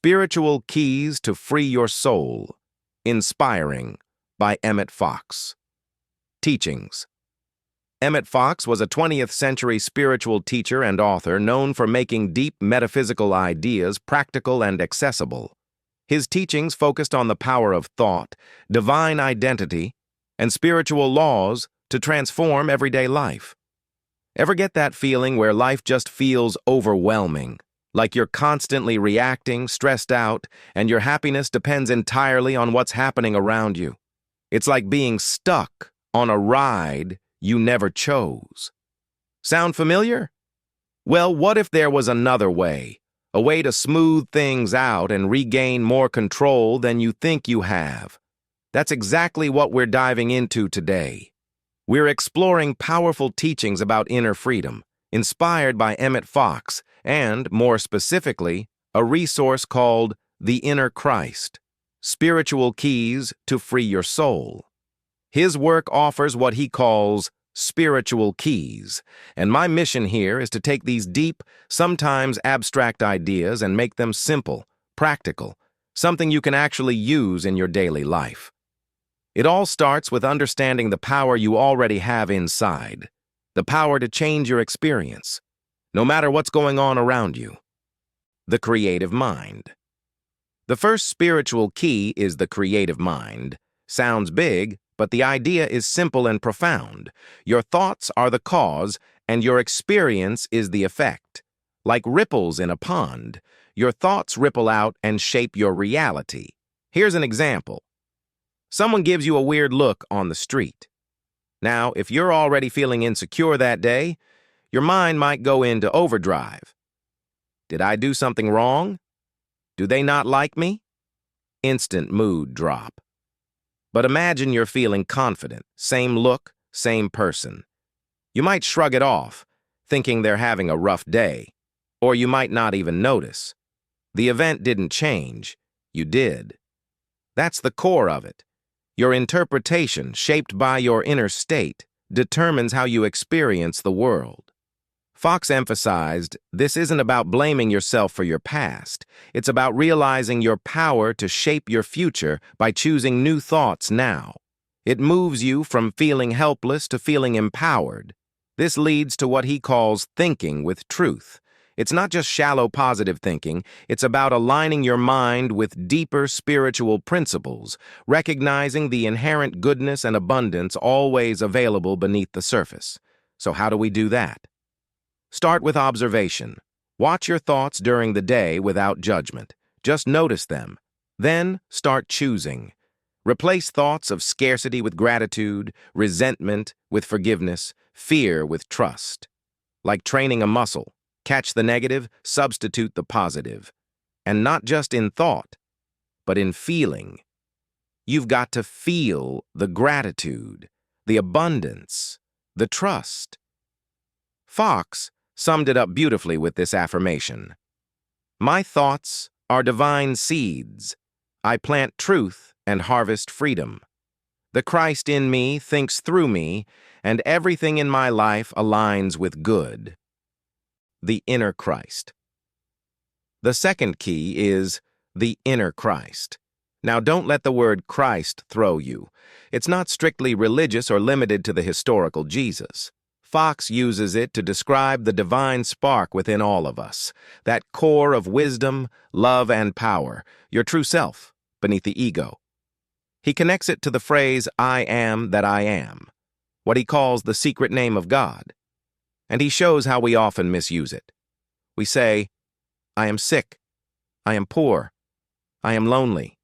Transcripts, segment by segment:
Spiritual Keys to Free Your Soul. Inspiring by Emmet Fox. Teachings. Emmet Fox was a 20th century spiritual teacher and author known for making deep metaphysical ideas practical and accessible. His teachings focused on the power of thought, divine identity, and spiritual laws to transform everyday life. Ever get that feeling where life just feels overwhelming? Like you're constantly reacting, stressed out, and your happiness depends entirely on what's happening around you. It's like being stuck on a ride you never chose. Sound familiar? Well, what if there was another way? A way to smooth things out and regain more control than you think you have. That's exactly what we're diving into today. We're exploring powerful teachings about inner freedom, inspired by Emmet Fox, and, more specifically, a resource called The Inner Christ, Spiritual Keys to Free Your Soul. His work offers what he calls spiritual keys, and my mission here is to take these deep, sometimes abstract ideas and make them simple, practical, something you can actually use in your daily life. It all starts with understanding the power you already have inside, the power to change your experience, no matter what's going on around you. The creative mind. The first spiritual key is the creative mind. Sounds big, but the idea is simple and profound. Your thoughts are the cause, and your experience is the effect. Like ripples in a pond, your thoughts ripple out and shape your reality. Here's an example. Someone gives you a weird look on the street. Now, if you're already feeling insecure that day, your mind might go into overdrive. Did I do something wrong? Do they not like me? Instant mood drop. But imagine you're feeling confident, same look, same person. You might shrug it off, thinking they're having a rough day, or you might not even notice. The event didn't change, you did. That's the core of it. Your interpretation, shaped by your inner state, determines how you experience the world. Fox emphasized, this isn't about blaming yourself for your past. It's about realizing your power to shape your future by choosing new thoughts now. It moves you from feeling helpless to feeling empowered. This leads to what he calls thinking with truth. It's not just shallow positive thinking, it's about aligning your mind with deeper spiritual principles, recognizing the inherent goodness and abundance always available beneath the surface. So how do we do that? Start with observation. Watch your thoughts during the day without judgment. Just notice them. Then start choosing. Replace thoughts of scarcity with gratitude, resentment with forgiveness, fear with trust. Like training a muscle. Catch the negative, substitute the positive. And not just in thought, but in feeling. You've got to feel the gratitude, the abundance, the trust. Fox summed it up beautifully with this affirmation. My thoughts are divine seeds. I plant truth and harvest freedom. The Christ in me thinks through me, and everything in my life aligns with good. The inner Christ. The second key is the inner Christ. Now, don't let the word Christ throw you. It's not strictly religious or limited to the historical Jesus. Fox uses it to describe the divine spark within all of us, that core of wisdom, love, and power, your true self, beneath the ego. He connects it to the phrase, I am that I am, what he calls the secret name of God. And he shows how we often misuse it. We say, I am sick, I am poor, I am lonely.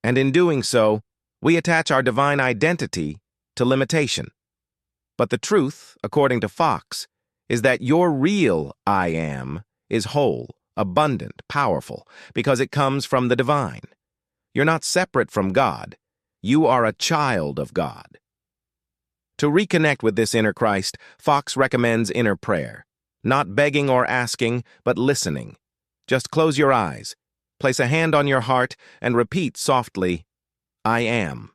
And in doing so, we attach our divine identity to limitation. But the truth, according to Fox, is that your real I am is whole, abundant, powerful, because it comes from the divine. You're not separate from God. You are a child of God. To reconnect with this inner Christ, Fox recommends inner prayer. Not begging or asking, but listening. Just close your eyes, place a hand on your heart, and repeat softly, I am.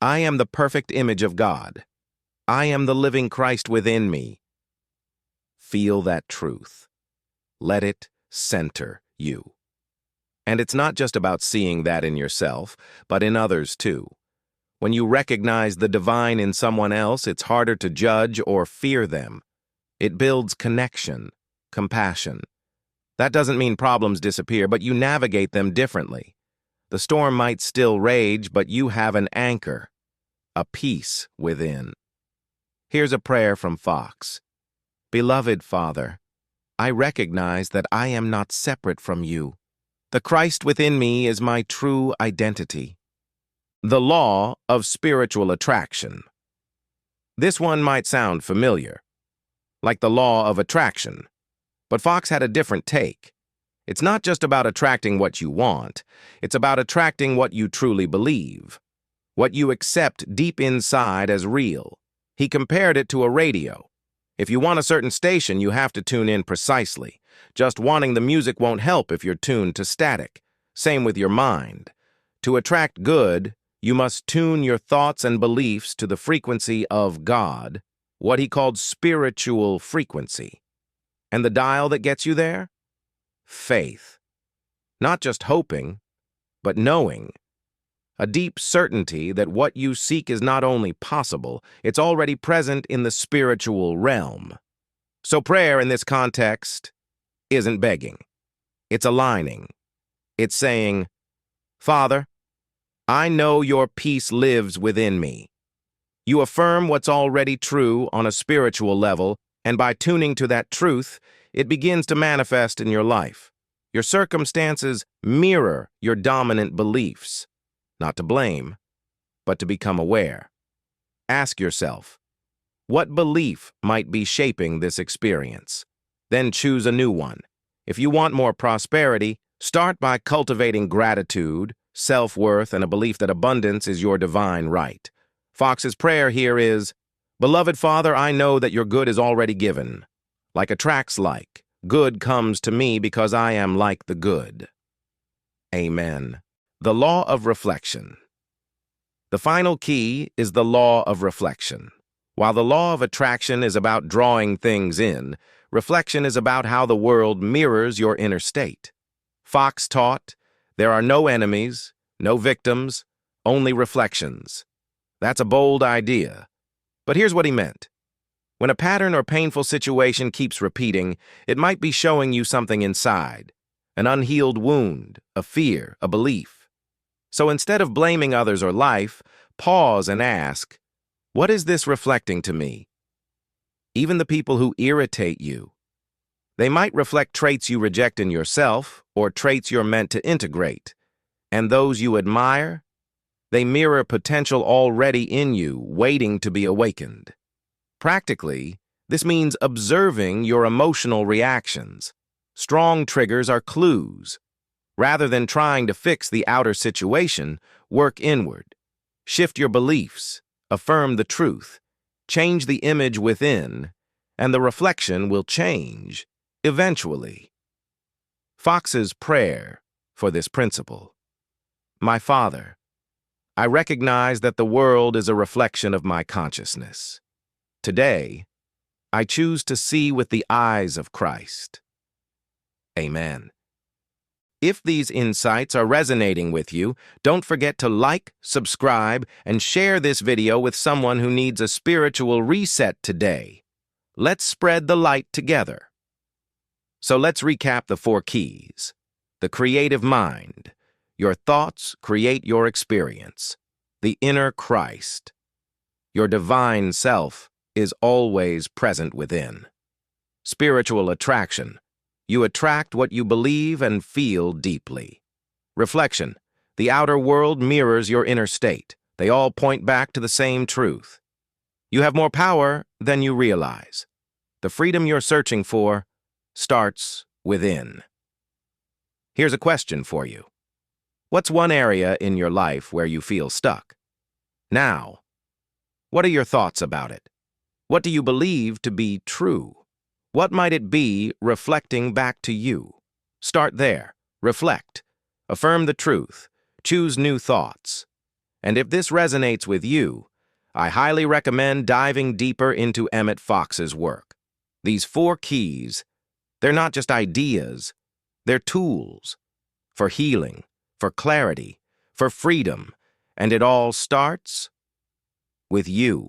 I am the perfect image of God. I am the living Christ within me. Feel that truth. Let it center you. And it's not just about seeing that in yourself, but in others too. When you recognize the divine in someone else, it's harder to judge or fear them. It builds connection, compassion. That doesn't mean problems disappear, but you navigate them differently. The storm might still rage, but you have an anchor, a peace within. Here's a prayer from Fox. Beloved Father, I recognize that I am not separate from you. The Christ within me is my true identity. The law of spiritual attraction. This one might sound familiar, like the law of attraction, but Fox had a different take. It's not just about attracting what you want, it's about attracting what you truly believe, what you accept deep inside as real. He compared it to a radio. If you want a certain station, you have to tune in precisely. Just wanting the music won't help if you're tuned to static. Same with your mind. To attract good, you must tune your thoughts and beliefs to the frequency of God, what he called spiritual frequency. And the dial that gets you there? Faith. Not just hoping, but knowing. A deep certainty that what you seek is not only possible, it's already present in the spiritual realm. So prayer in this context isn't begging. It's aligning. It's saying, Father, I know your peace lives within me. You affirm what's already true on a spiritual level, and by tuning to that truth, it begins to manifest in your life. Your circumstances mirror your dominant beliefs. Not to blame, but to become aware. Ask yourself, what belief might be shaping this experience? Then choose a new one. If you want more prosperity, start by cultivating gratitude, self-worth, and a belief that abundance is your divine right. Fox's prayer here is, Beloved Father, I know that your good is already given. Like attracts like, good comes to me because I am like the good. Amen. The law of reflection. The final key is the law of reflection. While the law of attraction is about drawing things in, reflection is about how the world mirrors your inner state. Fox taught, there are no enemies, no victims, only reflections. That's a bold idea. But here's what he meant. When a pattern or painful situation keeps repeating, it might be showing you something inside, an unhealed wound, a fear, a belief. So instead of blaming others or life, pause and ask, what is this reflecting to me? Even the people who irritate you. They might reflect traits you reject in yourself or traits you're meant to integrate. And those you admire, they mirror potential already in you, waiting to be awakened. Practically, this means observing your emotional reactions. Strong triggers are clues. Rather than trying to fix the outer situation, work inward. Shift your beliefs, affirm the truth, change the image within, and the reflection will change, eventually. Fox's prayer for this principle. My Father, I recognize that the world is a reflection of my consciousness. Today, I choose to see with the eyes of Christ. Amen. If these insights are resonating with you, don't forget to like, subscribe, and share this video with someone who needs a spiritual reset today. Let's spread the light together. So let's recap the 4 keys. The creative mind. Your thoughts create your experience. The inner Christ. Your divine self is always present within. Spiritual attraction. You attract what you believe and feel deeply. Reflection. The outer world mirrors your inner state. They all point back to the same truth. You have more power than you realize. The freedom you're searching for starts within. Here's a question for you. What's one area in your life where you feel stuck? Now, what are your thoughts about it? What do you believe to be true? What might it be reflecting back to you? Start there. Reflect. Affirm the truth. Choose new thoughts. And if this resonates with you, I highly recommend diving deeper into Emmet Fox's work. These 4 keys, they're not just ideas, they're tools. for healing, for clarity, for freedom, and it all starts with you.